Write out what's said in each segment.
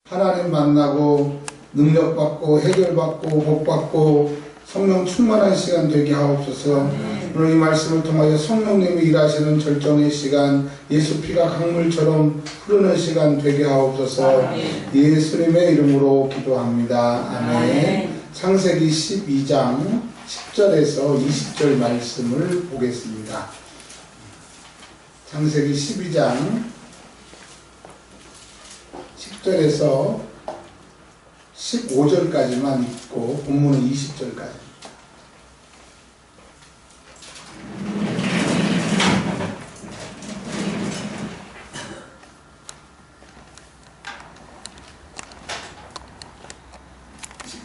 하나님 만나고 능력받고 해결받고 복받고 성령 충만한 시간 되게 하옵소서. 오늘 이 말씀을 통하여 성령님이 일하시는 절정의 시간, 예수 피가 강물처럼 흐르는 시간 되게 하옵소서. 예수님의 이름으로 기도합니다. 아멘. 창세기 12장 10절에서 20절 말씀을 보겠습니다. 창세기 12장 10절에서 15절까지만 읽고 본문은 20절까지.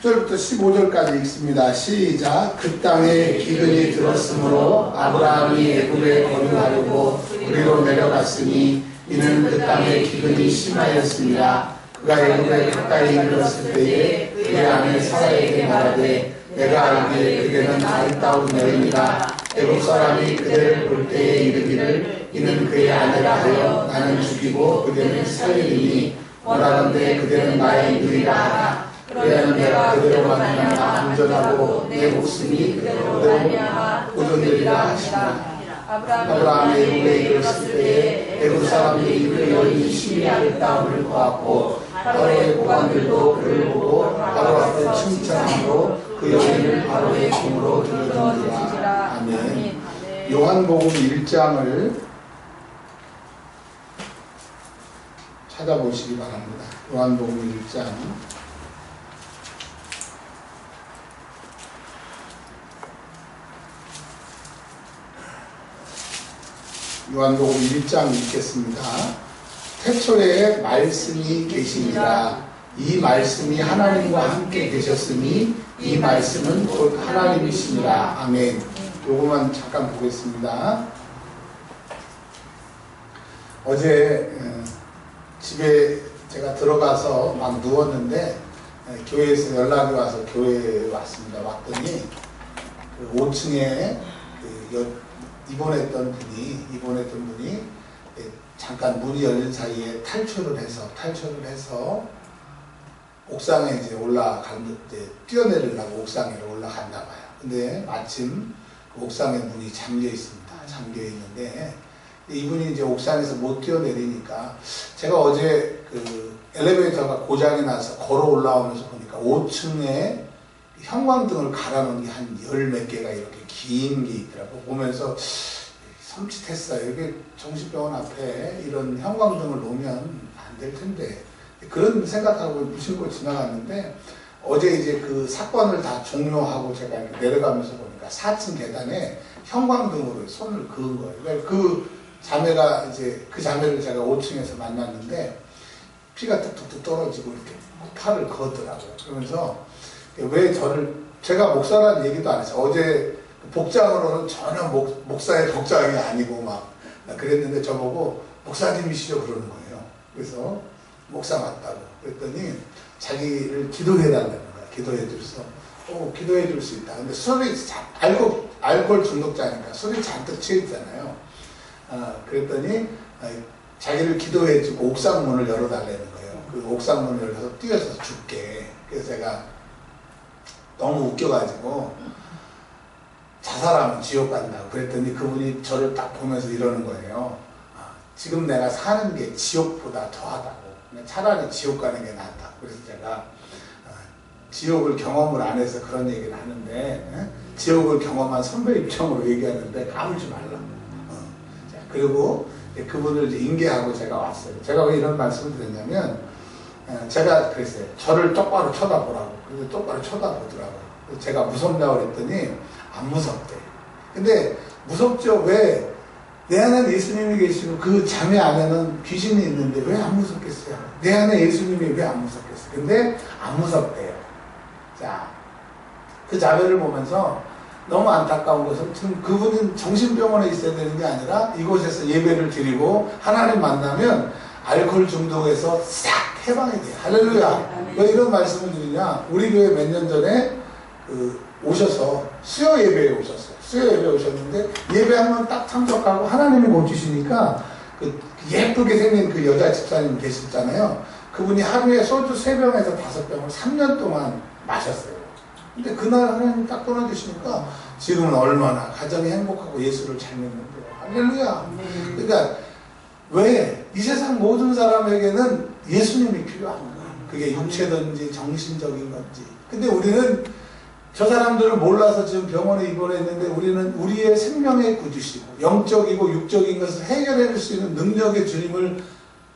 부터 15절까지 읽습니다. 시작. 그 땅에 기근이 들었으므로 아브라함이 애굽에 거류하려고 그리로 내려갔으니 이는 그 땅에 기근이 심하였습니다. 그가 애굽에 가까이 이르렀을 때에 그의 아내 사라에게 말하되 내가 알기에 그대는 아름다운 여인이라 애굽 사람이 그대를 볼 때에 이르기를 이는 그의 아내라 하여 나는 죽이고 그대는 살리니 원하건대 그대는 나의 누이라 하라. 그래야 내가 그대로 만나면 안전하고 내 목숨이 그대로 보존되리라 하시나. 아브라함이 애굽에 이르렀을 때에 애굽 사람이 그 여인이 심히 아름다움을 보았고 바로의 고관들도 그를 보고 바로 앞에 칭찬함으로 그 여인을 바로의 종으로 들여주니라. 아멘. 요한복음 1장을 찾아보시기 바랍니다. 요한복음 1장 요한복음 1장 읽겠습니다. 태초에 말씀이 계시니라. 이 말씀이 하나님과 함께 계셨으니 이 말씀은 곧 하나님이시니라. 아멘. 요거만 잠깐 보겠습니다. 어제 집에 제가 들어가서 막 누웠는데 교회에서 연락이 와서 교회에 왔습니다. 왔더니 그 5층에 입원했던 분이 잠깐 문이 열린 사이에 탈출을 해서 옥상에 이제 뛰어내리려고 옥상에 올라갔나 봐요. 근데 마침 그 옥상에 문이 잠겨 있습니다. 잠겨 있는데 이분이 이제 옥상에서 못 뛰어내리니까 제가 어제 그 엘리베이터가 고장이 나서 걸어 올라오면서 보니까 5층에 형광등을 갈아놓은 게 한 열 몇 개가 이렇게 긴 게 있더라고. 보면서 섬찟했어요. 이렇게 정신병원 앞에 이런 형광등을 놓으면 안 될 텐데 그런 생각하고 무심코 지나갔는데 어제 이제 그 사건을 다 종료하고 제가 이렇게 내려가면서 보니까 4층 계단에 형광등으로 손을 그은 거예요. 그러니까 그 자매가 이제 그 자매를 제가 5층에서 만났는데 피가 뚝뚝뚝 떨어지고 이렇게 팔을 그었더라고요. 그러면서 왜 제가 목사라는 얘기도 안 했어요. 어제 복장으로는 전혀 목사의 복장이 아니고 막 그랬는데 저보고 목사님이시죠 그러는 거예요. 그래서 목사 맞다고 그랬더니 자기를 기도해달라는 거야. 기도해줘서 기도해줄 수 있다. 근데 술이 알코올 중독자니까 술이 잔뜩 취했잖아요. 그랬더니 자기를 기도해주고 옥상 문을 열어달라는 거예요. 그 옥상 문을 열어서 뛰어서 죽게. 그래서 제가 너무 웃겨가지고 자살하면 지옥 간다고 그랬더니 그분이 저를 딱 보면서 이러는 거예요. 지금 내가 사는 게 지옥보다 더하다고. 차라리 지옥 가는 게 낫다고. 그래서 제가 지옥을 경험을 안 해서 그런 얘기를 하는데 지옥을 경험한 선배 입장으로 얘기하는데 까불지 말라. 그리고 그분을 이제 인계하고 제가 왔어요. 제가 왜 이런 말씀을 드렸냐면 제가 그랬어요. 저를 똑바로 쳐다보라고. 그래서 똑바로 쳐다보더라고요. 제가 무섭다고 그랬더니 안 무섭대. 근데 무섭죠. 왜? 내 안에 예수님이 계시고 그 자매 안에는 귀신이 있는데 왜 안 무섭겠어요? 내 안에 예수님이 왜 안 무섭겠어요? 근데 안 무섭대요. 자, 그 자매를 보면서 너무 안타까운 것은 지금 그분은 정신병원에 있어야 되는 게 아니라 이곳에서 예배를 드리고 하나님 만나면 알코올 중독에서 싹 해방이 돼요. 할렐루야. 왜 이런 말씀을 드리냐? 우리 교회 몇 년 전에 오셔서 수요 예배에 오셨어요. 수요 예배에 오셨는데 예배하면 딱 참석하고 하나님이 고치시니까 그 예쁘게 생긴 그 여자 집사님 계셨잖아요. 그분이 하루에 소주 3병에서 5병을 3년 동안 마셨어요. 근데 그날 하나님 딱 떠나주시니까 지금은 얼마나 가정이 행복하고 예수를 잘 믿는데요. 할렐루야. 그러니까 왜? 이 세상 모든 사람에게는 예수님이 필요한 거야. 그게 육체든지 정신적인 건지. 근데 우리는 저 사람들을 몰라서 지금 병원에 입원했는데 우리는 우리의 생명의 구주시고 영적이고 육적인 것을 해결해 줄 수 있는 능력의 주님을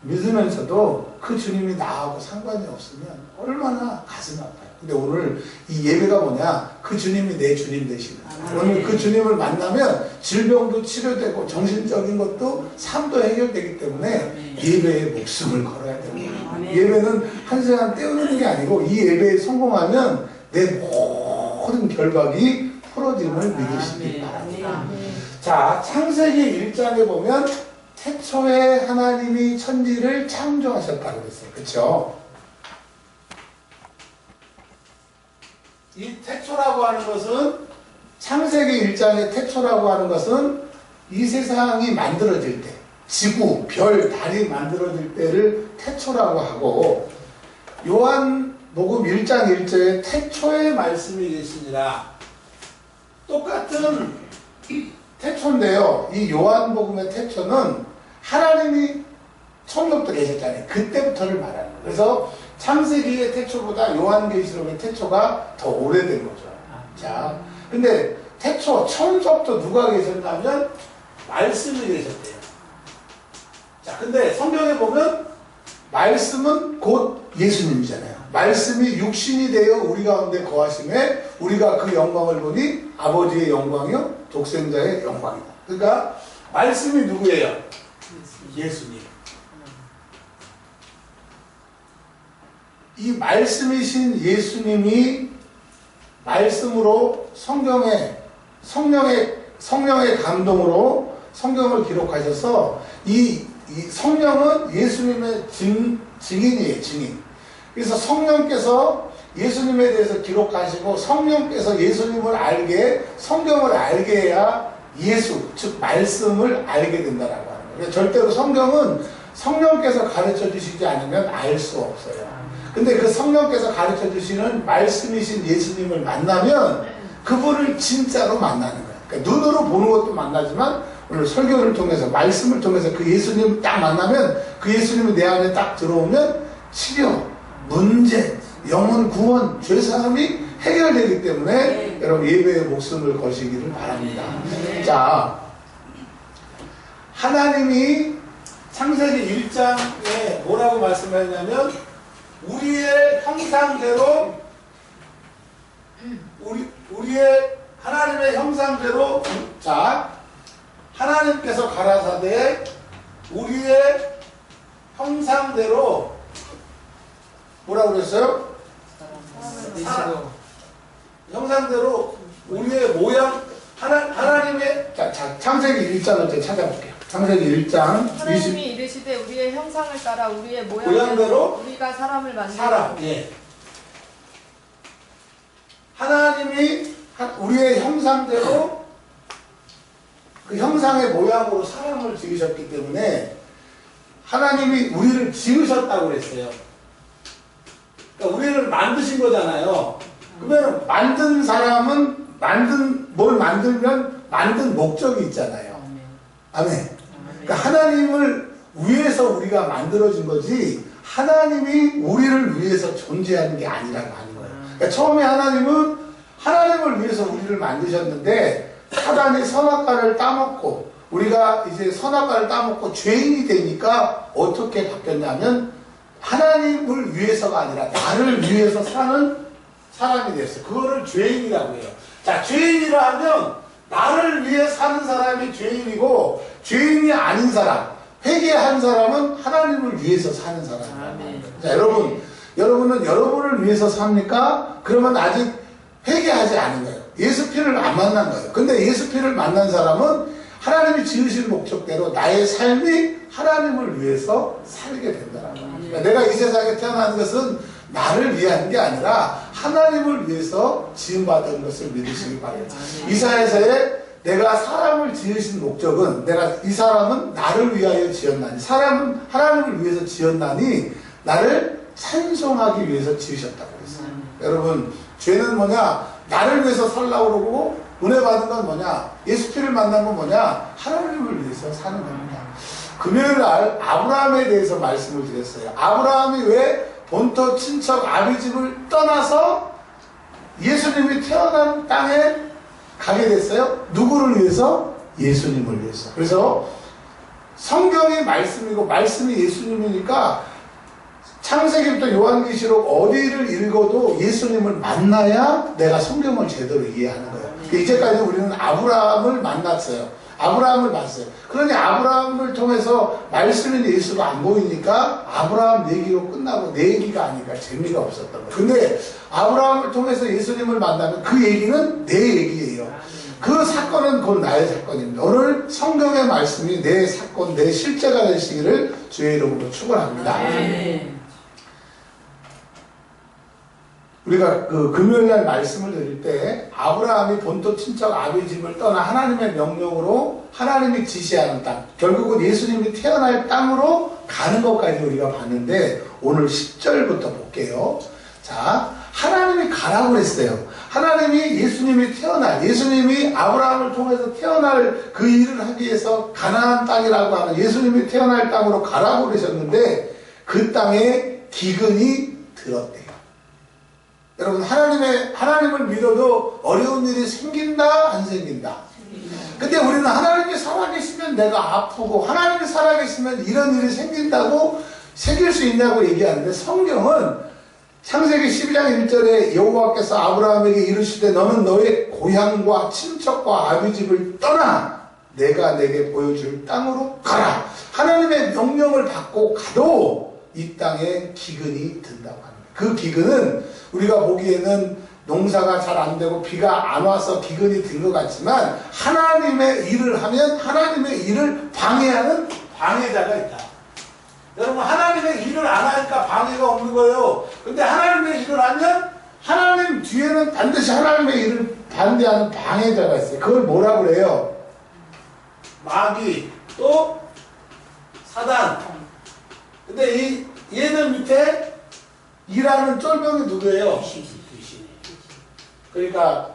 믿으면서도 그 주님이 나하고 상관이 없으면 얼마나 가슴 아파요. 근데 오늘 이 예배가 뭐냐? 그 주님이 내 주님 되시는 거예요. 오늘 그 주님을 만나면 질병도 치료되고 정신적인 것도 삶도 해결되기 때문에 예배에 목숨을 걸어야 됩니다. 예배는 한 시간 때우는 게 아니고 이 예배에 성공하면 내 모든 결박이 풀어짐을 믿으시기 바랍니다. 자, 창세기 1장에 보면 태초에 하나님이 천지를 창조하셨다고 그랬어요. 그렇죠? 이 태초라고 하는 것은 창세기 1장의 태초라고 하는 것은 이 세상이 만들어질 때 지구, 별, 달이 만들어질 때를 태초라고 하고 요한복음 1장 1절에 태초에 말씀이 계시니라 똑같은 태초인데요. 이 요한복음의 태초는 하나님이 처음부터 계셨잖아요. 그때부터를 말하는 거예요. 그래서 창세기의 태초보다 요한계시록의 태초가 더 오래된 거죠. 자, 근데 태초 처음부터 누가 계셨냐면 말씀이 계셨대요. 자, 근데 성경에 보면 말씀은 곧 예수님이잖아요. 말씀이 육신이 되어 우리 가운데 거하심에 우리가 그 영광을 보니 아버지의 영광이요 독생자의 영광이다. 그러니까 말씀이 누구예요? 예수님. 이 말씀이신 예수님이 말씀으로 성령의 감동으로 성경을 기록하셔서 이 성령은 예수님의 증인이에요. 증인. 그래서 성령께서 예수님에 대해서 기록하시고 성령께서 예수님을 알게 성경을 알게 해야 예수 즉 말씀을 알게 된다라고 하는 거예요. 절대로 성경은 성령께서 가르쳐 주시지 않으면 알 수 없어요. 근데 그 성령께서 가르쳐 주시는 말씀이신 예수님을 만나면 그분을 진짜로 만나는 거예요. 그러니까 눈으로 보는 것도 만나지만 오늘 설교를 통해서 말씀을 통해서 그 예수님을 딱 만나면 그 예수님이 내 안에 딱 들어오면 치료, 문제, 영혼 구원, 죄사함이 해결되기 때문에 여러분 예배의 목숨을 거시기를 바랍니다. 자, 하나님이 창세기 1장에 뭐라고 말씀하냐면 우리의 형상대로 우리의 하나님의 형상대로 자 하나님께서 가라사대 우리의 형상대로 뭐라고 그랬어요? 형상대로 우리의 모양 하나님의 자, 창세기 1장을 제가 찾아볼게요. 창세기 1장 하나님이 이르시되 우리의 형상을 따라 우리의 모양대로 우리가 사람을 만들고 사람, 예. 하나님이 우리의 형상대로 그 형상의 모양으로 사람을 지으셨기 때문에 하나님이 우리를 지으셨다고 그랬어요. 그러니까 우리를 만드신 거잖아요. 그러면 만든 사람은 뭘 만들면 만든 목적이 있잖아요. 아멘. 그러니까 하나님을 위해서 우리가 만들어진 거지 하나님이 우리를 위해서 존재하는 게 아니라고 하는 거예요. 그러니까 처음에 하나님은 하나님을 위해서 우리를 만드셨는데 사단이 선악과를 따먹고 우리가 이제 선악과를 따먹고 죄인이 되니까 어떻게 바뀌었냐면 하나님을 위해서가 아니라 나를 위해서 사는 사람이 됐어요. 그거를 죄인이라고 해요. 자, 죄인이라 하면 나를 위해 사는 사람이 죄인이고 죄인이 아닌 사람, 회개한 사람은 하나님을 위해서 사는 사람이에요. 자, 여러분은 여러분을 위해서 삽니까? 그러면 아직 회개하지 않은 거예요. 예수 피를 안 만난 거예요. 근데 예수 피를 만난 사람은 하나님이 지으신 목적대로 나의 삶이 하나님을 위해서 살게 된다는 거예요. 그러니까 내가 이 세상에 태어난 것은 나를 위한 게 아니라 하나님을 위해서 지음받은 것을 믿으시기 바랍니다. 이사야서에 내가 사람을 지으신 목적은 이 사람은 나를 위하여 지었나니 사람은 하나님을 위해서 지었나니 나를 찬송하기 위해서 지으셨다고 그랬어요. 여러분, 죄는 뭐냐? 나를 위해서 살라고 그러고, 은혜 받은 건 뭐냐? 예수 피를 만난 건 뭐냐? 하나님을 위해서 사는 겁니다. 금요일 날 아브라함에 대해서 말씀을 드렸어요. 아브라함이 왜 본토 친척 아비집을 떠나서 예수님이 태어난 땅에 가게 됐어요? 누구를 위해서? 예수님을 위해서. 그래서 성경이 말씀이고 말씀이 예수님이니까 창세기부터 요한계시록 어디를 읽어도 예수님을 만나야 내가 성경을 제대로 이해하는 거예요. 이제까지 우리는 아브라함을 만났어요. 아브라함을 봤어요. 그러니 아브라함을 통해서 말씀인 예수가 안 보이니까 아브라함 얘기로 끝나고 내 얘기가 아니니까 재미가 없었던 거예요. 근데 아브라함을 통해서 예수님을 만나면 그 얘기는 내 얘기예요. 그 사건은 곧 나의 사건입니다. 오늘 성경의 말씀이 내 사건, 내 실제가 되시기를 주의 이름으로 축원합니다. 우리가 그 금요일날 말씀을 드릴 때 아브라함이 본토 친척 아비집을 떠나 하나님의 명령으로 하나님이 지시하는 땅, 결국은 예수님이 태어날 땅으로 가는 것까지 우리가 봤는데 오늘 10절부터 볼게요. 자, 하나님이 가라고 그랬어요. 하나님이 예수님이 아브라함을 통해서 태어날 그 일을 하기 위해서 가나안 땅이라고 하는 예수님이 태어날 땅으로 가라고 그러셨는데 그 땅에 기근이 들었대요. 여러분, 하나님을 믿어도 어려운 일이 생긴다, 안 생긴다? 근데 우리는 하나님이 살아계시면 내가 아프고, 하나님이 살아계시면 이런 일이 생긴다고 새길 수 있냐고 얘기하는데, 성경은 창세기 12장 1절에 여호와께서 아브라함에게 이르시되 너는 너의 고향과 친척과 아비집을 떠나 내가 내게 보여줄 땅으로 가라. 하나님의 명령을 받고 가도 이 땅에 기근이 든다고 합니다. 그 기근은 우리가 보기에는 농사가 잘 안 되고 비가 안 와서 기근이 든 것 같지만 하나님의 일을 하면 하나님의 일을 방해하는 방해자가 있다. 여러분, 하나님의 일을 안 하니까 방해가 없는 거예요. 근데 하나님의 일을 하면 하나님 뒤에는 반드시 하나님의 일을 반대하는 방해자가 있어요. 그걸 뭐라고 그래요? 마귀, 또 사단. 근데 얘는 밑에 일하는 쫄병이 누구예요? 그러니까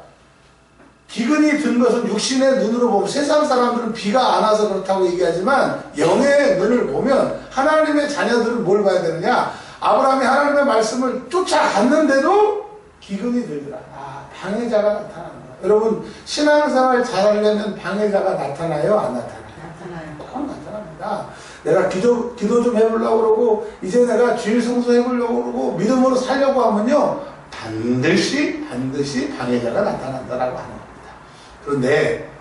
기근이 든 것은 육신의 눈으로 보면 세상 사람들은 비가 안 와서 그렇다고 얘기하지만 영의 눈을 보면 하나님의 자녀들은 뭘 봐야 되느냐? 아브라함이 하나님의 말씀을 쫓아갔는데도 기근이 들더라. 아, 방해자가 나타난다. 여러분, 신앙생활 잘하려면 방해자가 나타나요? 안 나타나요? 나타나요. 나타납니다. 내가 기도 좀 해보려고 그러고 이제 내가 주일 성수 해보려고 그러고 믿음으로 살려고 하면요 반드시 방해자가 나타난다라고 하는 겁니다. 그런데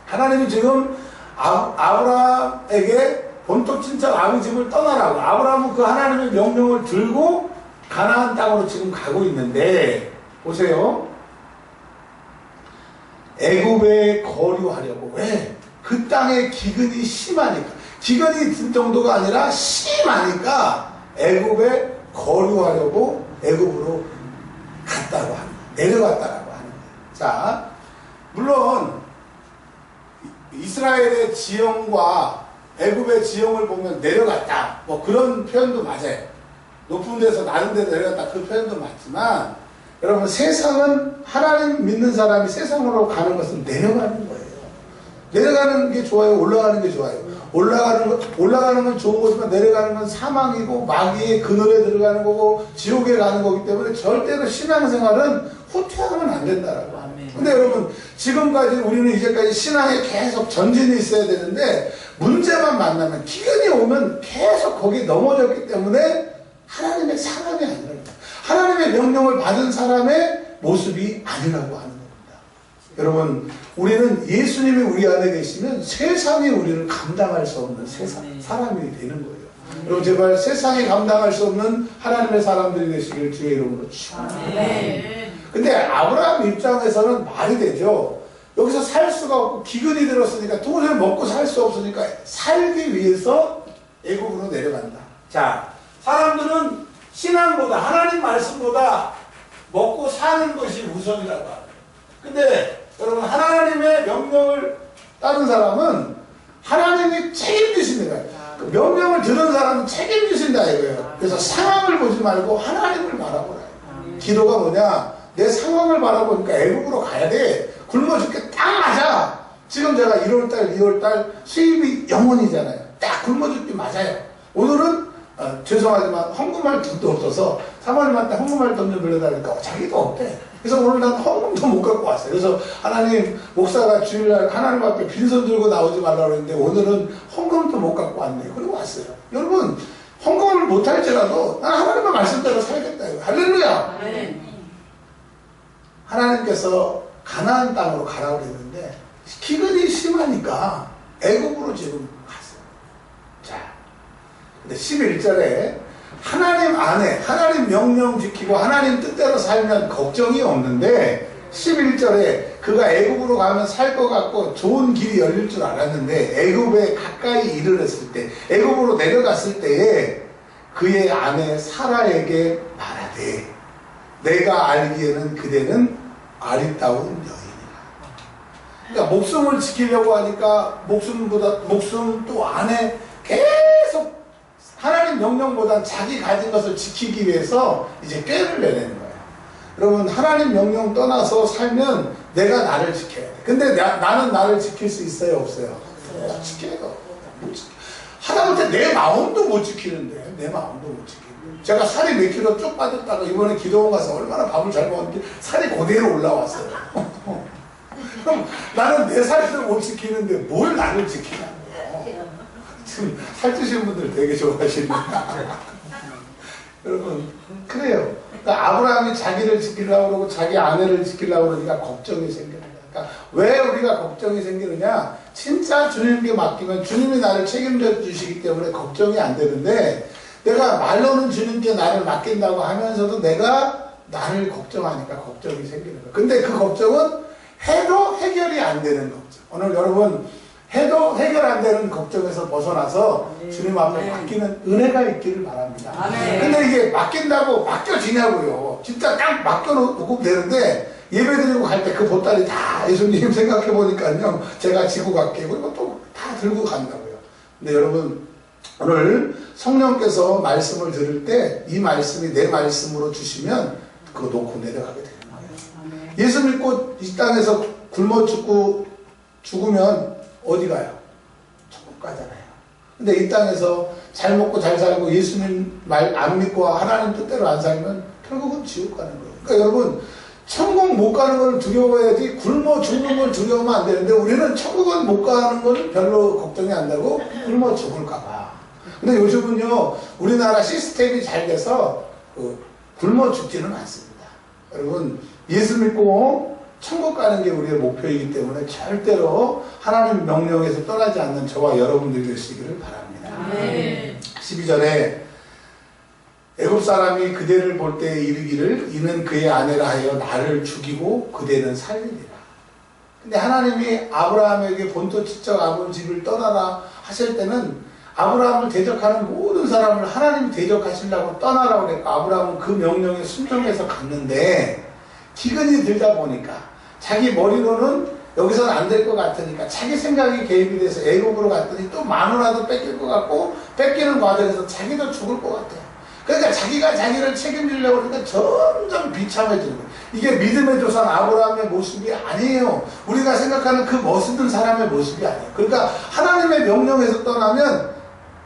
하나님이 지금 아브라함에게 본토 친척 아비집을 떠나라고, 아브라함은 그 하나님의 명령을 들고 가나안 땅으로 지금 가고 있는데 보세요. 애굽에 거류하려고. 왜? 그 땅에 기근이 심하니까. 기근이 든 정도가 아니라 심하니까 애굽에 거류하려고 애굽으로 갔다고 합니다. 내려갔다라고 하는 거예요. 자, 물론 이스라엘의 지형과 애굽의 지형을 보면 내려갔다, 뭐 그런 표현도 맞아요. 높은 데서 낮은 데 내려갔다, 그 표현도 맞지만 여러분, 세상은 하나님 믿는 사람이 세상으로 가는 것은 내려가는 거예요. 내려가는 게 좋아요? 올라가는 게 좋아요? 올라가는 건 좋은 거지만 내려가는 건 사망이고 마귀의 그늘에 들어가는 거고 지옥에 가는 거기 때문에 절대로 신앙생활은 후퇴하면 안 된다라고 합니다. 근데 여러분, 지금까지 우리는 이제까지 신앙에 계속 전진이 있어야 되는데 문제만 만나면, 기근이 오면 계속 거기에 넘어졌기 때문에 하나님의 사람이 아니랍니다. 하나님의 명령을 받은 사람의 모습이 아니라고 하는 겁니다. 여러분, 우리는 예수님이 우리 안에 계시면 세상이 우리를 감당할 수 없는 사람이 되는 거예요. 여러분, 제발 세상이 감당할 수 없는 하나님의 사람들이 되시길 주의 이름으로 축원합니다. 근데 아브라함 입장에서는 말이 되죠. 여기서 살 수가 없고 기근이 들었으니까 도저히 먹고 살 수 없으니까 살기 위해서 애굽으로 내려간다. 자, 사람들은 신앙보다, 하나님 말씀보다 먹고 사는 것이 우선이라고 합니다. 근데 여러분, 하나님의 명령을 따른 사람은 하나님이 책임지십니다. 그 명령을 들은 사람은 책임지신다 이거예요. 그래서 상황을 보지 말고 하나님을 바라보라. 기도가 뭐냐? 내 상황을 바라보니까 애국으로 가야 돼. 굶어 죽게 딱 맞아. 지금 제가 1월달, 2월달 수입이 0원이잖아요. 딱 굶어 죽기 맞아요. 오늘은 죄송하지만 헌금할 돈도 없어서 사모님한테 헌금할 돈 좀 빌려달라니까 자기도 없대. 그래서 오늘 난 헌금도 못 갖고 왔어요. 그래서 하나님, 목사가 주일날 하나님 앞에 빈손 들고 나오지 말라고 했는데 오늘은 헌금도 못 갖고 왔네요. 그리고 왔어요. 여러분, 헌금을 못 할지라도 난 하나님의 말씀대로 살겠다. 할렐루야! 네. 하나님께서 가나안 땅으로 가라고 그랬는데 기근이 심하니까 애국으로 지금 갔어요. 자, 근데 11절에 하나님 안에 하나님 명령 지키고 하나님 뜻대로 살면 걱정이 없는데 11절에 그가 애국으로 가면 살 것 같고 좋은 길이 열릴 줄 알았는데 애국에 가까이 이르렀을 때 애국으로 내려갔을 때에 그의 아내 사라에게 말하되 내가 알기에는 그대는 아리따운 여인이라. 그러니까 목숨을 지키려고 하니까 목숨 또 안에 계속 하나님 명령보다 자기 가진 것을 지키기 위해서 이제 꾀를 내는 거예요. 여러분, 하나님 명령 떠나서 살면 내가 나를 지켜야 돼. 근데 나는 나를 지킬 수 있어요, 없어요? 지켜요. 못 지켜. 하다못해 내 마음도 못 지키는데, 내 마음도 못 지키는데. 제가 살이 몇 킬로 쭉 빠졌다가 이번에 기도원 가서 얼마나 밥을 잘 먹었는데 살이 그대로 올라왔어요. 그럼 나는 내 살도 못 지키는데 뭘 나를 지키냐고. 지금 살찌신 분들 되게 좋아하시네요. 여러분, 그래요. 그러니까 아브라함이 자기를 지키려고 그러고 자기 아내를 지키려고 그러니까 걱정이 생기는 거예요. 그러니까 왜 우리가 걱정이 생기느냐? 진짜 주님께 맡기면 주님이 나를 책임져 주시기 때문에 걱정이 안 되는데 내가 말로는 주님께 나를 맡긴다고 하면서도 내가 나를 걱정하니까 걱정이 생기는 거예요. 근데 그 걱정은 해도 해결이 안 되는 걱정. 오늘 여러분 해도 해결 안 되는 걱정에서 벗어나서 주님 앞에 맡기는 은혜가 있기를 바랍니다. 근데 이게 맡긴다고 맡겨지냐고요. 진짜 딱 맡겨놓고 되는데 예배드리고 갈 때 그 보따리 다 예수님 생각해보니까요. 제가 지고 갈게요. 그리고 또 다 들고 간다고요. 근데 여러분 오늘 성령께서 말씀을 들을 때 이 말씀이 내 말씀으로 주시면 그거 놓고 내려가게 되는 거예요. 예수 믿고 이 땅에서 굶어 죽으면 어디 가요? 천국 가잖아요. 근데 이 땅에서 잘 먹고 잘 살고 예수님 말 안 믿고 하나님 뜻대로 안 살면 결국은 지옥 가는 거예요. 그러니까 여러분 천국 못 가는 걸 두려워해야지 굶어 죽는 걸 두려워하면 안 되는데 우리는 천국은 못 가는 걸 별로 걱정이 안 되고 굶어 죽을까 봐. 근데 요즘은요 우리나라 시스템이 잘 돼서 굶어 죽지는 않습니다. 여러분 예수 믿고 천국 가는 게 우리의 목표이기 때문에 절대로 하나님 명령에서 떠나지 않는 저와 여러분들이 되시기를 바랍니다. 12절에 애굽 사람이 그대를 볼 때 이르기를 이는 그의 아내라 하여 나를 죽이고 그대는 살리리라. 근데 하나님이 아브라함에게 본토 친척 아버지 집을 떠나라 하실 때는 아브라함을 대적하는 모든 사람을 하나님이 대적하시려고 떠나라고 그랬고 아브라함은 그 명령에 순종해서 갔는데 기근이 들다 보니까 자기 머리로는 여기서는 안 될 것 같으니까 자기 생각이 개입이 돼서 애국으로 갔더니 또 마누라도 뺏길 것 같고 뺏기는 과정에서 자기도 죽을 것 같아요. 그러니까 자기가 자기를 책임지려고 하니까 점점 비참해지는 거예요. 이게 믿음의 조상 아브라함의 모습이 아니에요. 우리가 생각하는 그 멋있는 사람의 모습이 아니에요. 그러니까 하나님의 명령에서 떠나면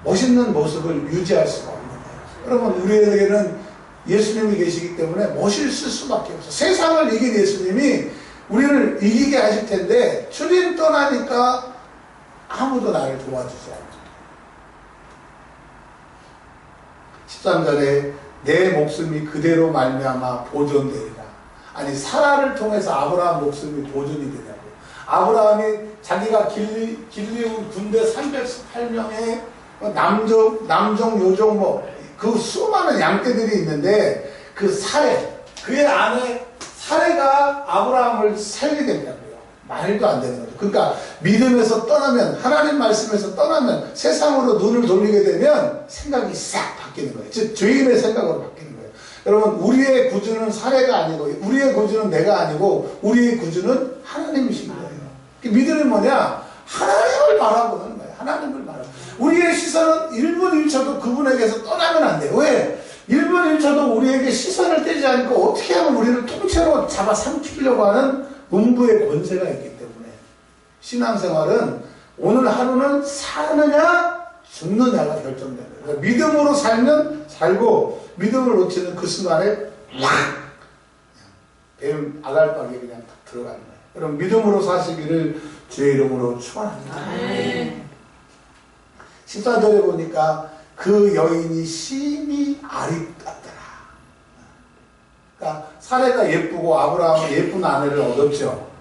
멋있는 모습을 유지할 수가 없는 거예요. 여러분 우리에게는 예수님이 계시기 때문에 멋있을 수밖에 없어요. 세상을 이긴 예수님이 우리를 이기게 하실 텐데 주님 떠나니까 아무도 나를 도와주지 않죠. 13절에 내 목숨이 그대로 말미암아 보존되리라. 아니 사라를 통해서 아브라함 목숨이 보존이 되냐고. 아브라함이 자기가 길리운 군대 318명의 남종 요종 그 수많은 양떼들이 있는데 그 사례 그의 아내 사례가 아브라함을 살리게 된다고요. 말도 안 되는 거죠. 그러니까 믿음에서 떠나면 하나님 말씀에서 떠나면 세상으로 눈을 돌리게 되면 생각이 싹 바뀌는 거예요. 즉 죄인의 생각으로 바뀌는 거예요. 여러분 우리의 구주는 사례가 아니고 우리의 구주는 내가 아니고 우리의 구주는 하나님이신 거예요. 믿음이 뭐냐? 하나님을 바라보는 거예요. 하나님을 바라보는 거예요. 우리의 시선은 1분 1초도 그분에게서 떠나면 안 돼요. 왜? 1분 1초도 우리에게 시선을 떼지 않고 어떻게 하면 우리를 통째로 잡아 삼키려고 하는 문부의 권세가 있기 때문에 신앙생활은 오늘 하루는 사느냐 죽느냐가 결정되는 거예요. 믿음으로 살면 살고 믿음을 놓치는 그 순간에 왁! 뱀 아갈박에 그냥 딱 들어가는 거예요. 여러분 믿음으로 사시기를 주의 이름으로 축원합니다. 14절에 보니까 그 여인이 심히 아립답더라. 그러니까 사례가 예쁘고 아브라함은 예쁜 아내를 얻었죠.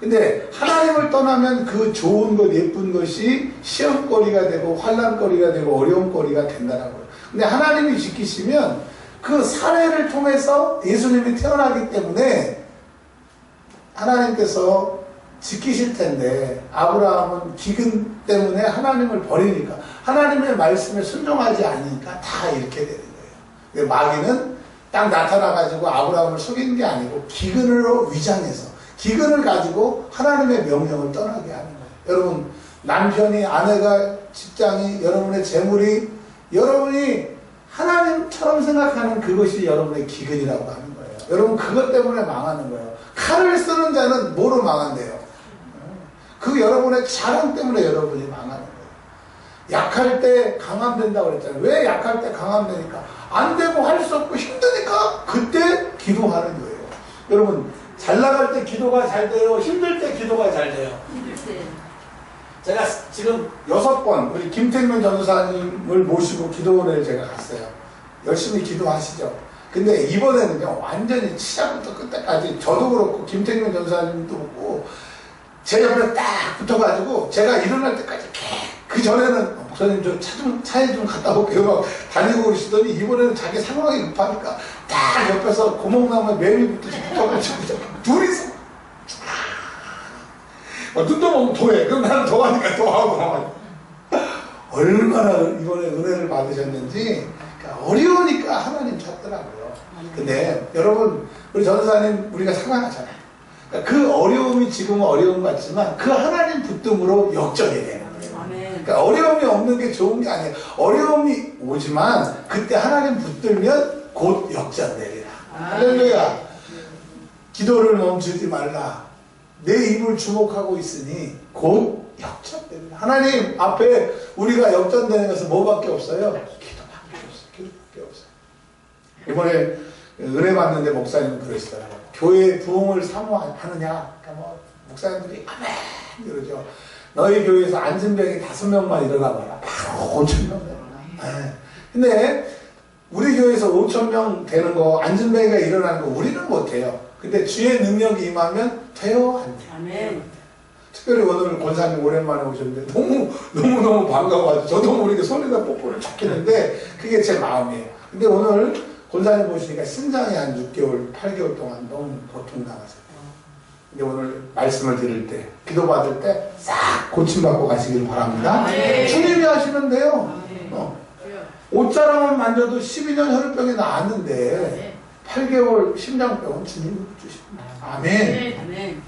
근데 하나님을 떠나면 그 좋은 것, 예쁜 것이 시험거리가 되고 환난거리가 되고 어려움거리가 된다라고요. 근데 하나님이 지키시면 그 사례를 통해서 예수님이 태어나기 때문에 하나님께서 지키실 텐데 아브라함은 기근 때문에 하나님을 버리니까 하나님의 말씀에 순종하지 않으니까 다 이렇게 되는 거예요. 마귀는 딱 나타나가지고 아브라함을 속이는 게 아니고 기근으로 위장해서 기근을 가지고 하나님의 명령을 떠나게 하는 거예요. 여러분 남편이 아내가 직장이 여러분의 재물이 여러분이 하나님처럼 생각하는 그것이 여러분의 기근이라고 하는 거예요. 여러분 그것 때문에 망하는 거예요. 칼을 쓰는 자는 뭐로 망한대요? 그 여러분의 자랑 때문에 여러분이 망하는 거예요. 약할 때 강함된다고 그랬잖아요. 왜 약할 때 강함되니까? 안 되고 할 수 없고 힘드니까 그때 기도하는 거예요. 여러분 잘 나갈 때 기도가 잘 돼요? 힘들 때 기도가 잘 돼요? 제가 지금 6번 우리 김택면 전도사님을 모시고 기도원을 제가 갔어요. 열심히 기도하시죠. 근데 이번에는요 완전히 시작부터 끝까지 저도 그렇고 김택면 전도사님도 그렇고 제 옆에 딱 붙어가지고 제가 일어날 때까지 그 전에는 목사님 저 차에 좀 갔다 올게요 막 다니고 그러시더니 이번에는 자기 상황이 급하니까 딱 옆에서 고목나무에 매미부터 붙어가지고 둘이서 눈도 보면 더해. 그럼 나는 더 하니까 더 하고 얼마나 이번에 은혜를 받으셨는지 그러니까 어려우니까 하나님 찾더라고요. 근데 여러분 우리 전도사님 우리가 생각하잖아요. 그러니까 그 어려움이 지금은 어려움 같지만 그 하나님 붙듦으로 역전이 되는 거예요. 그러니까 어려움이 없는 게 좋은 게 아니에요. 어려움이 오지만 그때 하나님 붙들면 곧 역전되리라. 할렐루야. 기도를 멈추지 말라. 내 입을 주목하고 있으니 곧 역전됩니다. 하나님 앞에 우리가 역전되는 것은 뭐밖에 없어요? 기도밖에 없어요. 기도밖에 없어요. 이번에 은혜 받는데 목사님은 그러시더라고요. 교회 부흥을 사모하느냐? 그러니까 뭐 목사님들이 아멘 그러죠. 너희 교회에서 안진병이 5명만 일어나봐라. 바로 5,000명 되나? 근데 우리 교회에서 5,000명 되는 거 안진병이가 일어나는 거 우리는 못해요. 근데 주의 능력이 임하면 돼요? 안 돼요? 아멘. 특별히 오늘 권사님 오랜만에 오셨는데 너무 반가워가지고 저도 모르게 손에다 뽀뽀를 쫙 했는데 그게 제 마음이에요. 근데 오늘 권사님 보시니까 신장이 한 6개월, 8개월 동안 너무 고통당하셨어요. 근데 오늘 말씀을 드릴 때, 기도받을 때 싹 고침받고 가시길 바랍니다. 주님이 하시면 돼요. 옷자락만 만져도 12년 혈우병이 나았는데 8개월 심장병은 주님이 주십니다. 아멘.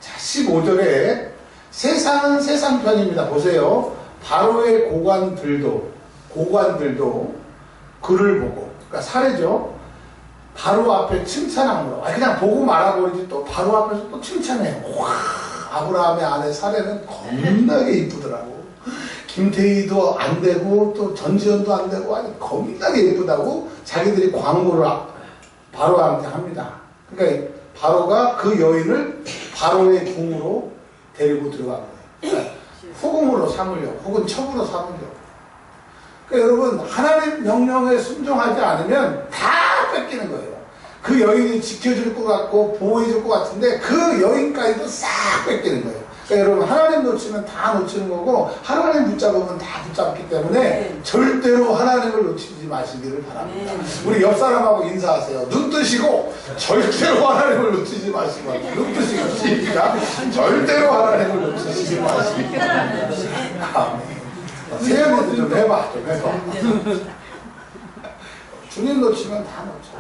자, 15절에 세상은 세상 편입니다. 보세요. 바로의 고관들도 그를 보고, 그러니까 사례죠. 바로 앞에 칭찬한 거. 그냥 보고 말아버리지 또 바로 앞에서 또 칭찬해요. 와, 아브라함의 아내 사례는 겁나게 이쁘더라고. 김태희도 안 되고 또 전지현도 안 되고 아주 겁나게 예쁘다고 자기들이 광고를 바로한테 합니다. 그러니까 바로가 그 여인을 바로의 궁으로 데리고 들어간 거예요. 그러니까 후궁으로 삼으려고 혹은 첩으로 삼으려고. 그러니까 여러분 하나님 명령에 순종하지 않으면 다 뺏기는 거예요. 그 여인이 지켜줄 것 같고 보호해줄 것 같은데 그 여인까지도 싹 뺏기는 거예요. 그러니까 여러분 하나님 놓치면 다 놓치는 거고 하나님 붙잡으면 다 붙잡기 때문에 절대로 하나님을 놓치지 마시기를 바랍니다. 우리 옆 사람하고 인사하세요. 눈 뜨시고 절대로 하나님을 놓치지 마시고 눈 뜨시고 시작. 절대로 하나님을 놓치지 마시기 바랍니다. 세연이도 좀 해봐. 주님 놓치면 다 놓쳐.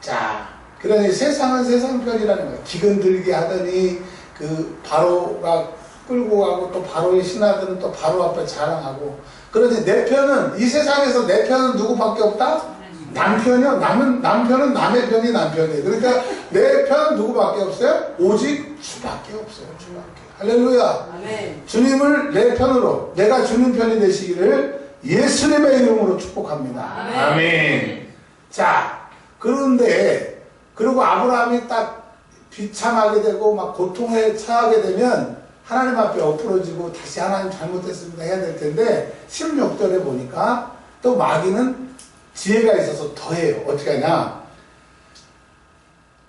자, 그러니 세상은 세상 편이라는 거예요. 기근 들게 하더니 그 바로가 끌고 가고 또 바로의 신하들은 또 바로 앞에 자랑하고. 그러니 내 편은 이 세상에서 내 편은 누구밖에 없다? 남편이요. 남편은 남의 편이 남편이에요. 그러니까 내 편은 누구밖에 없어요? 오직 주밖에 없어요. 주밖에. 할렐루야. 아멘. 주님을 내 편으로 내가 주님 편이 되시기를 예수님의 이름으로 축복합니다. 아멘. 아멘. 자, 그런데 그리고 아브라함이 딱 비참하게 되고 막 고통에 처하게 되면 하나님 앞에 엎부러지고 다시 하나님 잘못했습니다 해야 될 텐데 16절에 보니까 또 마귀는 지혜가 있어서 더해요. 어떻게 하냐?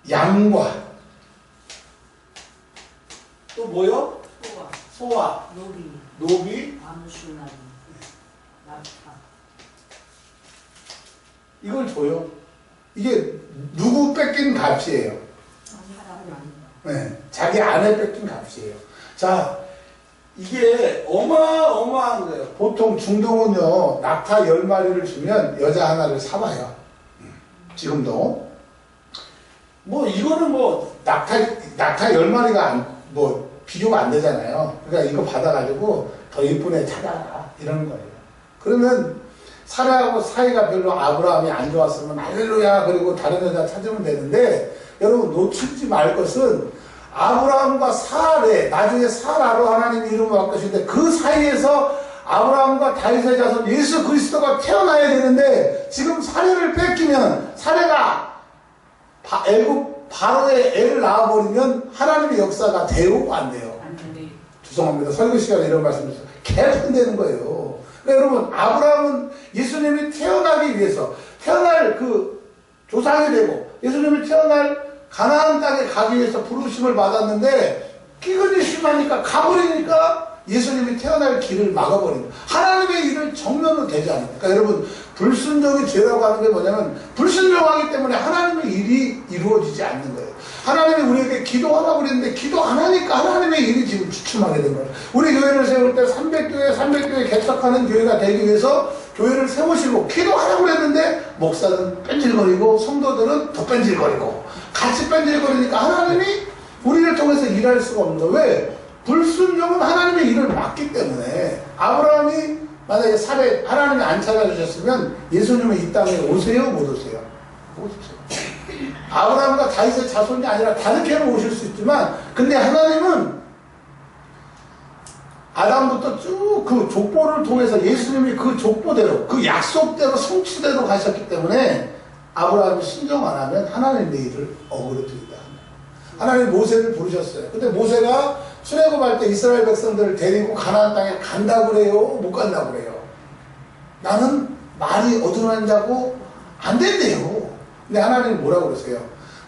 양과 또 뭐요? 소와 소와 노비 노비 암수나리 낙타 이걸 줘요. 이게 누구 뺏긴 값이에요. 네, 자기 아내 뺏긴 값이에요. 자, 이게 어마어마한 거예요. 보통 중동은요, 낙타 10마리를 주면 여자 하나를 사와요. 지금도. 뭐, 이거는 뭐, 낙타 10마리가 비교가 안 되잖아요. 그러니까 이거 받아가지고 더 이쁜 애 찾아라. 이러는 거예요. 그러면 사라하고 사이가 별로 아브라함이 안 좋았으면 할렐루야. 그리고 다른 여자 찾으면 되는데, 여러분 놓치지 말 것은 아브라함과 사레, 나중에 사라로 하나님이 이름을 바꾸시는데 그 사이에서 아브라함과 다윗의 자손 예수 그리스도가 태어나야 되는데 지금 사레를 뺏기면 사레가 애국 바로의 애를 낳아버리면 하나님의 역사가 되고 안 돼요. 죄송합니다. 설교 시간에 이런 말씀드렸어요. 개판되는 거예요. 그러니까 여러분 아브라함은 예수님이 태어나기 위해서 태어날 그 조상이 되고 예수님이 태어날 가나안 땅에 가기 위해서 부르심을 받았는데 끼근이 심하니까 가버리니까 예수님이 태어날 길을 막아버린 거예요. 하나님의 일을 정면으로 되지 않으니까. 그러니까 여러분 불순종이 죄라고 하는 게 뭐냐면 불순종하기 때문에 하나님의 일이 이루어지지 않는 거예요. 하나님이 우리에게 기도하라고 그랬는데 기도 안 하니까 하나님의 일이 지금 주춤하게 된 거예요. 우리 교회를 세울 때 300교회 개척하는 교회가 되기 위해서 교회를 세우시고 기도하라고 그랬는데 목사는 뺀질거리고 성도들은 더 뺀질거리고 같이 뺀질거리니까 하나님이 우리를 통해서 일할 수가 없는 거예요. 왜? 불순종은 하나님의 일을 막기 때문에. 아브라함이 만약에 하나님이 안 찾아주셨으면 예수님은 이 땅에 오세요? 못 오세요? 못 오세요. 아브라함과 다윗의 자손이 아니라 다른 캐로 오실 수 있지만 근데 하나님은 아담부터 쭉 그 족보를 통해서 예수님이 그 족보대로 그 약속대로 성취대로 가셨기 때문에 아브라함이 순종 안 하면 하나님의 일을 어그러뜨린다. 하나님이 모세를 부르셨어요. 근데 모세가 출애굽할 때 이스라엘 백성들을 데리고 가나안 땅에 간다고 그래요? 못 간다고 그래요? 나는 말이 어중한 자고 안 된대요. 근데 하나님이 뭐라고 그러세요?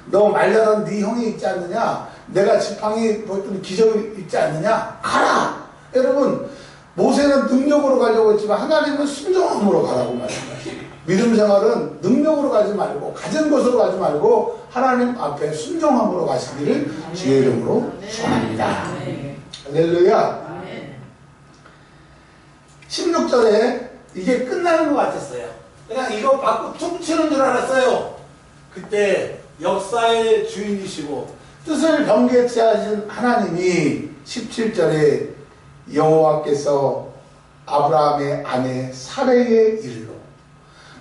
너 말려는 네 형이 있지 않느냐? 내가 지팡이 보였더니 기적이 있지 않느냐? 가라! 여러분 모세는 능력으로 가려고 했지만 하나님은 순종함으로 가라고 말씀하시죠. 믿음 생활은 능력으로 가지 말고 가진 것으로 가지 말고 하나님 앞에 순종함으로 가시기를 주의 이름으로 축원합니다. 할렐루야. 16절에 이게 끝나는 것 같았어요. 그냥 이거 받고 퉁치는 줄 알았어요. 그때 역사의 주인이시고 뜻을 변개치 하신 하나님이 17절에 여호와께서 아브라함의 아내 사레의 일로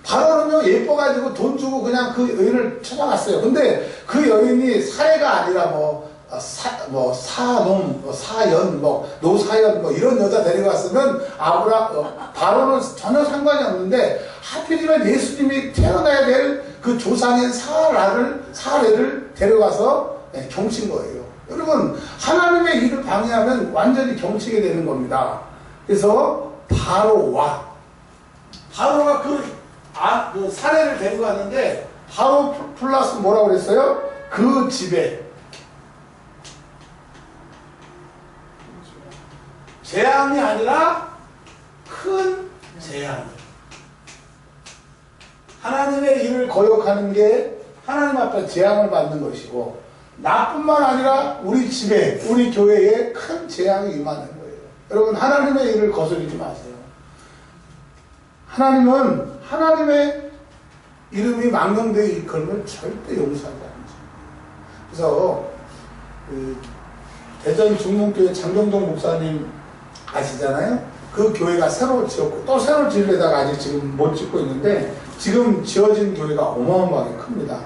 바로는요 예뻐가지고 돈 주고 그냥 그 여인을 찾아갔어요. 근데 그 여인이 사레가 아니라 사놈, 사연, 노사연 이런 여자 데려갔으면 바로는 전혀 상관이 없는데 하필이면 예수님이 태어나야 될 그 조상인 사레를 데려가서 경친 거예요. 여러분 하나님의 일을 방해하면 완전히 경치게 되는 겁니다. 그래서 바로가 그 사례를 데리고 갔는데 바로 플러스 뭐라고 그랬어요? 그 집에 재앙이 아니라 큰 재앙. 하나님의 일을 거역하는 게 하나님 앞에 재앙을 받는 것이고 나뿐만 아니라 우리 집에 우리 교회에 큰 재앙이 임하는 거예요. 여러분 하나님의 일을 거스르지 마세요. 하나님은 하나님의 이름이 망령되어 일컬음을 절대 용서하지 않습니다. 그래서 대전 중문교회 장정동 목사님 아시잖아요? 그 교회가 새로 지었고 또 새로 지으려다가 아직 지금 못 짓고 있는데 지금 지어진 교회가 어마어마하게 큽니다.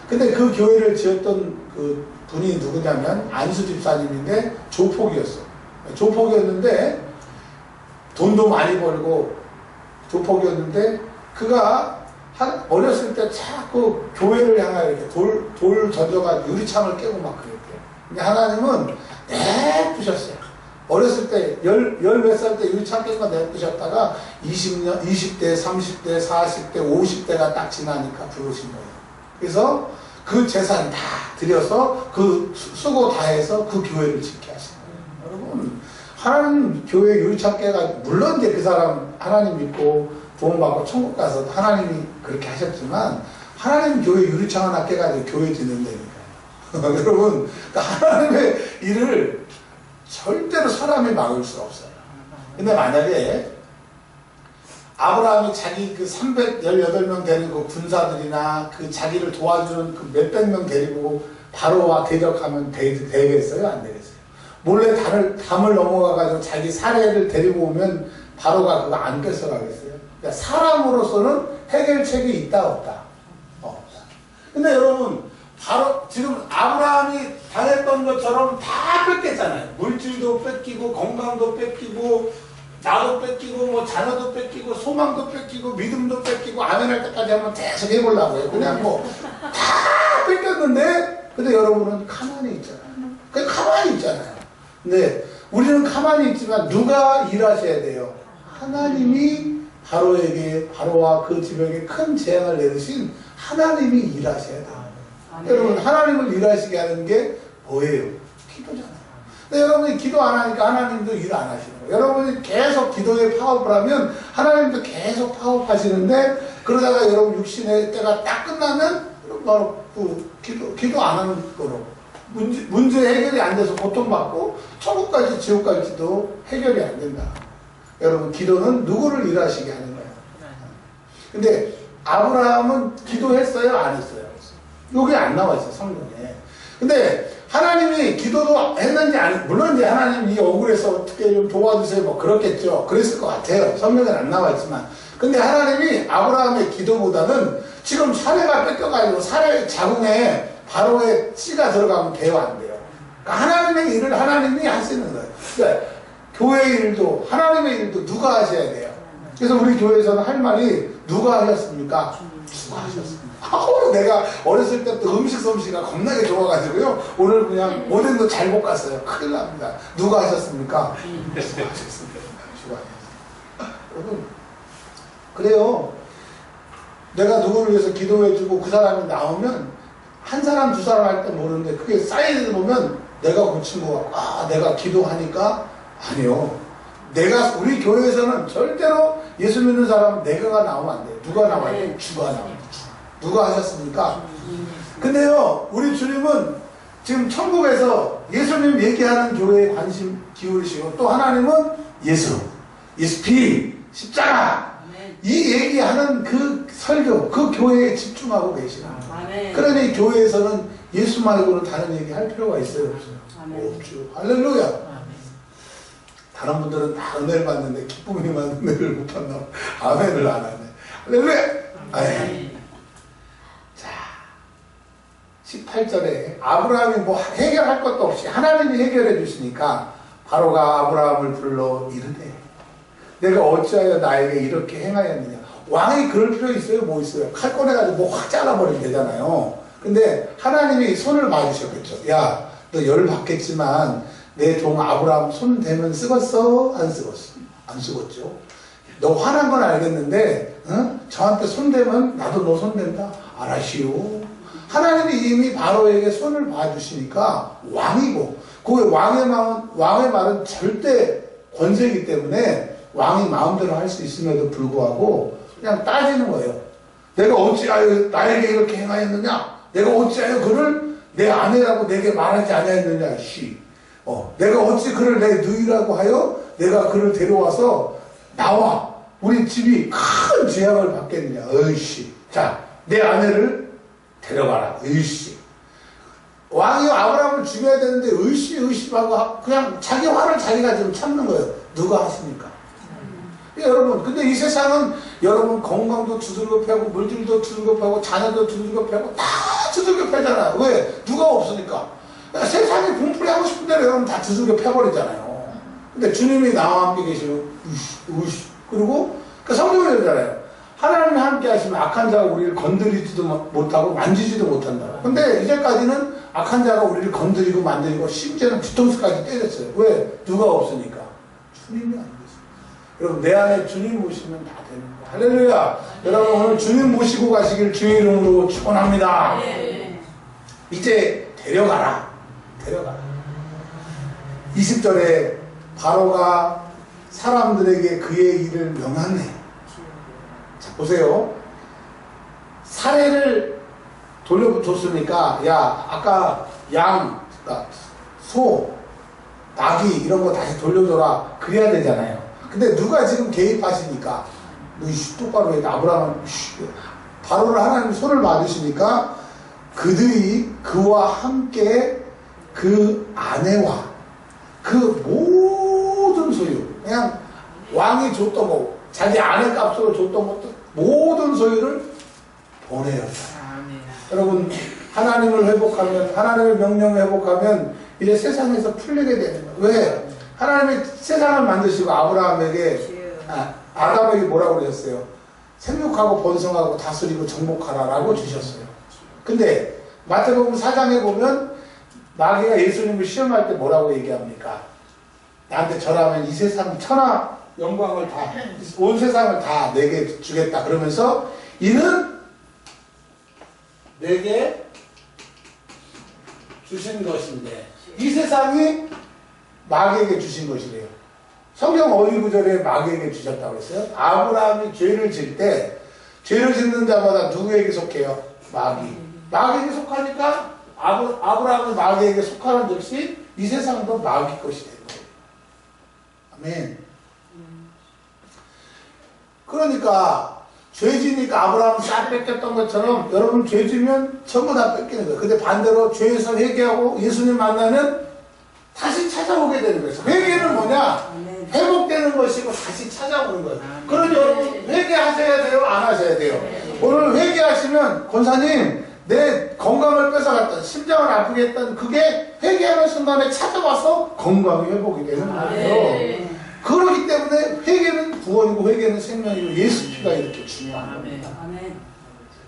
근데 그 교회를 지었던 그 분이 누구냐면 안수 집사님인데 조폭이었어요. 조폭이었는데 돈도 많이 벌고 조폭이었는데 그가 어렸을 때 자꾸 교회를 향하여 이렇게 돌 던져가지고 유리창을 깨고 막 그랬대요. 근데 하나님은 내부셨어요. 어렸을 때, 열 몇 살 때 유리창 깨고 내부셨다가 20대, 30대, 40대, 50대가 딱 지나니까 부르신 거예요. 그래서 그 재산 다 들여서 그 수고 다 해서 그 교회를 짓게 하신 거예요. 여러분, 하나님 교회 유리창 깨가지고, 물론 이제 그 사람 하나님 믿고 구원받고 천국 가서 하나님이 그렇게 하셨지만, 하나님 교회 유리창 하나 깨가지고 교회 짓는다니까요. 여러분, 그러니까 하나님의 일을 절대로 사람이 막을 수 없어요. 근데 만약에 아브라함이 자기 그 318명 되는 그 군사들이나 그 자기를 도와주는 그 몇백 명 데리고 바로와 대적하면 되겠어요? 안 되겠어요? 몰래 담을 넘어가가지고 자기 사례를 데리고 오면 바로가 그거 안 뺏어가겠어요? 그러니까 사람으로서는 해결책이 있다 없다? 없다. 근데 여러분 바로 지금 아브라함이 당했던 것처럼 다 뺏겼잖아요. 물질도 뺏기고 건강도 뺏기고 나도 뺏기고 뭐 자녀도 뺏기고 소망도 뺏기고 믿음도 뺏기고 아멘할 때까지 한번 계속 해보려고요. 그냥 뭐 다 뺏겼는데 근데 여러분은 가만히 있잖아요. 그냥 가만히 있잖아요. 근데 우리는 가만히 있지만 누가 일하셔야 돼요? 하나님이 바로와 그 지명에 큰 재앙을 내리신 하나님이 일하셔야 돼요. 여러분 하나님을 일하시게 하는 게 뭐예요? 기도잖아요. 근데 여러분이 기도 안 하니까 하나님도 일 안 하시는 거예요. 여러분이 계속 기도에 파업을 하면 하나님도 계속 파업하시는데 그러다가 여러분 육신의 때가 딱 끝나면 바로 그 기도 안 하는 거로 문제 해결이 안 돼서 고통받고 천국까지 지옥 갈지도 해결이 안 된다. 여러분 기도는 누구를 일하시게 하는 거예요. 근데 아브라함은 기도했어요? 안 했어요? 여기 안 나와 있어요, 성경에. 근데 하나님이 기도도 했는지 물론 이제 하나님 이 억울해서 어떻게 좀 도와주세요 뭐 그렇겠죠. 그랬을 것 같아요. 성경에 안 나와 있지만. 근데 하나님이 아브라함의 기도보다는 지금 사례가 뺏겨가지고 사례 자궁에 바로의 씨가 들어가면 돼요, 안 돼요? 그러니까 하나님의 일을 하나님이 하시는 거예요. 그러니까 교회 일도 하나님의 일도 누가 하셔야 돼요. 그래서 우리 교회에서는 할 말이 누가 하셨습니까? 누가 하셨습니까? 내가 어렸을 때부터 음식 솜씨가 겁나게 좋아가지고요. 오늘 그냥 오뎅도 잘 볶았어요. 큰일 납니다. 누가 하셨습니까? 누가 하셨습니까? 여러분, 그래요. 내가 누구를 위해서 기도해주고 그 사람이 나오면 한 사람 두 사람 할 때 모르는데 그게 사이드 보면 내가 고친 거 같고 내가 기도하니까 아니요. 우리 교회에서는 절대로 예수 믿는 사람은 내가가 나오면 안 돼요. 누가 나와야 돼요? 주가 나와야 돼요. 누가 하셨습니까? 근데요, 우리 주님은 지금 천국에서 예수님 얘기하는 교회에 관심 기울이시고 또 하나님은 예수, 피, 십자가 이 얘기하는 그 설교, 그 교회에 집중하고 계시는 거예요. 그러니 교회에서는 예수 말고는 다른 얘기 할 필요가 있어요? 없어요? 없죠. 할렐루야. 다른 분들은 다 은혜를 받는데 기쁨이만 은혜를 못 받나 아멘을 안 하네. 할렐루야. 아멘. 자, 18절에 아브라함이 뭐 해결할 것도 없이 하나님이 해결해 주시니까 바로가 아브라함을 불러 이르되 내가 어찌하여 나에게 이렇게 행하였느냐. 왕이 그럴 필요 있어요? 뭐 있어요? 칼 꺼내가지고 뭐 확 잘라버리면 되잖아요. 근데 하나님이 손을 봐주셨겠죠. 야, 너 열 받겠지만 내 종 아브라함 손 대면 쓰겄어? 안 쓰겄어? 안 쓰겄죠. 너 화난 건 알겠는데 저한테 손 대면 나도 너 손 댄다? 알았시오. 하나님이 이미 바로에게 손을 봐주시니까 왕이고 그 왕의 말은 절대 권세이기 때문에 왕이 마음대로 할 수 있음에도 불구하고 그냥 따지는 거예요. 내가 어찌하여 나에게 이렇게 행하였느냐? 내가 어찌하여 그를 내 아내라고 내게 말하지 아니하였느냐? 내가 어찌 그를 내 누이라고 하여 내가 그를 데려와서 나와 우리 집이 큰 재앙을 받겠느냐? 자, 내 아내를 데려가라. 왕이 아브라함을 죽여야 되는데 의심하고 그냥 자기 화를 자기가 지금 참는 거예요. 누가 하십니까? 여러분, 근데 이 세상은 여러분 건강도 두들겨 패고 물질도 두들겨 패고 자녀도 두들겨 패고 다 두들겨 패잖아요. 왜? 누가 없으니까. 그러니까 세상이 분풀이 하고 싶은 대로 여러분 다 두들겨 패버리잖아요. 근데 주님이 나와 함께 계시면 그리고 그 성경에 그러잖아요. 하나님이 함께 하시면 악한 자가 우리를 건드리지도 못하고 만지지도 못한다. 근데 이제까지는 악한 자가 우리를 건드리고 만들고 심지어는 뒤통수까지 때렸어요. 왜? 누가 없으니까. 주님이 안 계세요. 여러분 내 안에 주님 모시면 다 되는 거예요. 할렐루야. 여러분 오늘 주님 모시고 가시길 주의 이름으로 축원합니다. 이제 데려가라. 20절에 바로가 사람들에게 그의 일을 명하네. 자 보세요. 사례를 돌려줬으니까 야 아까 양, 소, 나귀 이런 거 다시 돌려줘라 그래야 되잖아요. 근데 누가 지금 개입하시니까 너 똑바로 해. 아브라함은 바로를 하나님 손을 받으시니까 그들이 그와 함께 그 아내와 그 모든 소유 그냥 왕이 줬던 거 자기 아내 값으로 줬던 것도 모든 소유를 보내었어요. 여러분 하나님을 회복하면 하나님의 명령을 회복하면 이제 세상에서 풀리게 되는 거예요. 왜? 하나님이 세상을 만드시고 아브라함에게 아담에게 뭐라고 그러셨어요? 생육하고 번성하고 다스리고 정복하라라고 주셨어요. 근데 마태복음 4장에 보면 마귀가 예수님을 시험할 때 뭐라고 얘기합니까? 나한테 절하면 이 세상 천하 영광을 다 온 세상을 다 내게 주겠다 그러면서 이는 내게 주신 것인데 이 세상이 마귀에게 주신 것이래요. 성경 어디 구절에 마귀에게 주셨다고 했어요? 아브라함이 죄를 질 때 죄를 짓는 자마다 누구에게 속해요? 마귀에게 속하니까 아브라함은 마귀에게 속하는 즉시 이 세상도 마귀 것이 된 거예요. 아멘. 그러니까 죄지니까 아브라함은 싹 뺏겼던 것처럼 여러분 죄지면 전부 다 뺏기는 거예요. 근데 반대로 죄에서 회개하고 예수님 만나면 다시 찾아오게 되는 거예요. 회개는 뭐냐? 회복되는 것이고 다시 찾아오는 거예요. 그러니 여러분 회개하셔야 돼요? 안 하셔야 돼요? 오늘 회개하시면 권사님 내 건강을 뺏어갔던 심장을 아프게 했던 그게 회개하는 순간에 찾아와서 건강이 회복이 되는 거예요. 그렇기 때문에 회개는 구원이고 회개는 생명이고 예수 피가 이렇게 중요한 겁니다.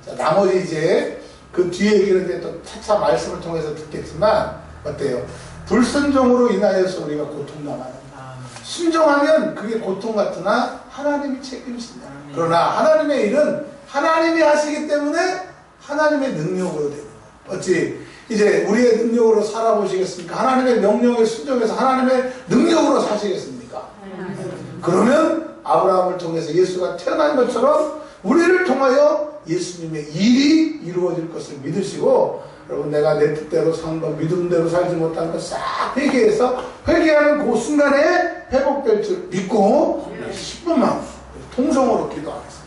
자, 나머지 이제 그 뒤에 얘기를 이제 또 차차 말씀을 통해서 듣겠지만 어때요? 불순종으로 인하여서 우리가 고통당하는 순종하면 그게 고통 같으나 하나님이 책임진다. 그러나 하나님의 일은 하나님이 하시기 때문에 하나님의 능력으로 되는 거예요. 어찌 이제 우리의 능력으로 살아보시겠습니까? 하나님의 명령에 순종해서 하나님의 능력으로 사시겠습니까? 그러면 아브라함을 통해서 예수가 태어난 것처럼 우리를 통하여 예수님의 일이 이루어질 것을 믿으시고 여러분 내가 내 뜻대로 산 거 믿음대로 살지 못한 거 싹 회개해서 회개하는 그 순간에 회복될 줄 믿고 10분만 통성으로 기도하겠습니다.